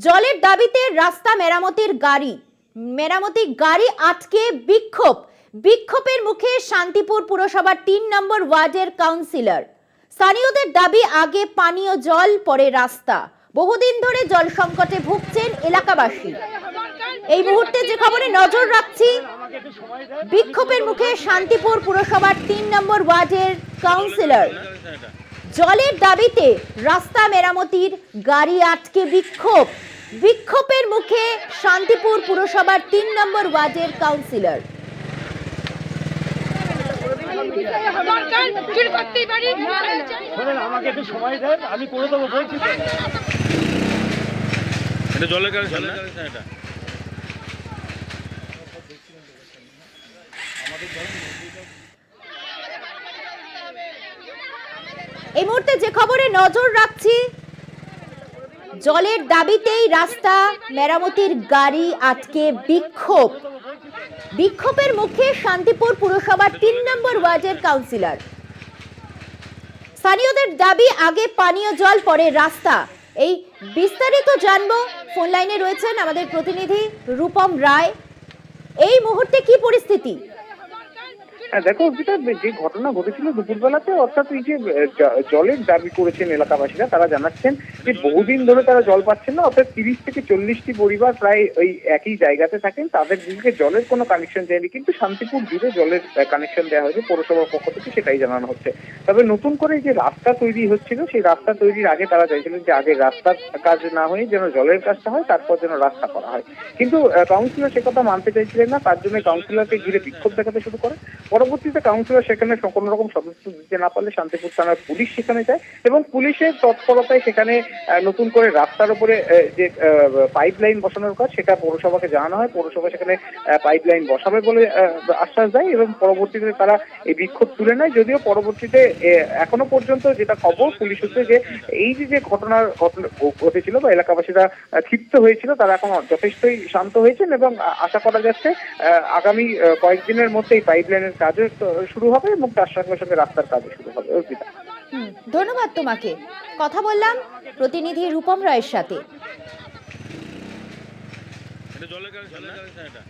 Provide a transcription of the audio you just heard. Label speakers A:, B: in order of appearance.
A: জলের দাবিতে রাস্তা মেরামতি গাড়ি আটকে বিক্ষোভের মুখে শান্তিপুর পুরসভার ৩ নম্বর ওয়ার্ডের কাউন্সিলর। স্থানীয়দের দাবি আগে পানীয় জল, পরে রাস্তা। বহুদিন ধরে জল সংকটে ভুগছেন এলাকাবাসী। এই মুহূর্তে যে খবরে নজর রাখছি, বিক্ষোভের মুখে শান্তিপুর পুরসভার ৩ নম্বর ওয়ার্ডের কাউন্সিলর। জলের দাবিতে রাস্তা মেরামতির গাড়ি আটকে বিক্ষোভের মুখে শান্তিপুর পুরসভার ৩ নম্বর ওয়ার্ডের কাউন্সিলর।
B: আমাকে একটু সময় দেন, আমি করে দেবো বলছি।
C: এটা জলের কানেকশন না এটা?
A: এই মুহূর্তে যে খবরে নজর রাখছি, জলের দাবিতেই রাস্তা মেরামতির গাড়ি আটকে বিক্ষোভের মুখে শান্তিপুর পুরসভার ৩ নম্বর ওয়ার্ডের কাউন্সিলর। স্থানীয়দের দাবি আগে পানীয় জল, পরে রাস্তা। এই বিস্তারিত জানবো, ফোন লাইনে রয়েছেন আমাদের প্রতিনিধি রূপম রায়। এই মুহূর্তে কি পরিস্থিতি?
D: দেখো, যে ঘটনা ঘটেছিল দুপুরবেলাতে, অর্থাৎ এই যে জলের দাবি করেছেন এলাকাবাসীরা, তারা জানাচ্ছেন যে বহুদিন ধরে তারা জল পাচ্ছেন না। অর্থাৎ ৩০ থেকে ৪০টি পরিবার প্রায় ওই একই জায়গাতে থাকেন, তাদের দিকে জলের কোনো কানেকশন দেয়নি, কিন্তু শান্তিপুর জুড়ে জলের কানেকশন দেওয়া হয়েছে পৌরসভার পক্ষ থেকে, সেটাই জানানো হচ্ছে। তবে নতুন করে যে রাস্তা তৈরি হচ্ছিল, সেই রাস্তা তৈরির আগে তারা চাইছিলেন যে আগে রাস্তার কাজ না হয়ে যেন জলের কাজটা হয়, তারপর যেন রাস্তা করা হয়। কিন্তু কাউন্সিলর সে কথা মানতে চাইছিলেন না, তার জন্য কাউন্সিলরকে ঘিরে বিক্ষোভ দেখাতে শুরু করে। পরবর্তীতে কাউন্সিলর সেখানে কোনো রকম সদস্য দিতে না পারলে শান্তিপুর থানার পুলিশ সেখানে যায়, এবং পুলিশের তৎপরতায় সেখানে নতুন করে রাস্তার উপরে যে পাইপ লাইন বসানোর কাজ, সেটা পৌরসভাকে জানানো হয়। পৌরসভা সেখানে পাইপ লাইন বসাবে বলে আশ্বাস দেয়, এবং পরবর্তীতে তারা এই বিক্ষোভ তুলে নেয়। যদিও পরবর্তীতে এখনো পর্যন্ত যেটা খবর পুলিশ সূত্রে, যে এই যে ঘটনা ঘটেছিল বা এলাকাবাসীরা ক্ষিপ্ত হয়েছিল, তারা এখন যথেষ্টই শান্ত হয়েছেন, এবং আশা করা যাচ্ছে আগামী কয়েকদিনের মধ্যে এই পাইপ লাইনের কাজও শুরু হবে, এবং তার সঙ্গে সঙ্গে রাস্তার কাজও শুরু হবে।
A: ধন্যবাদ তোমাকে। কথা বললাম প্রতিনিধি রূপম রায়ের সাথে।
C: এটা জলের কানেকশন না এটা?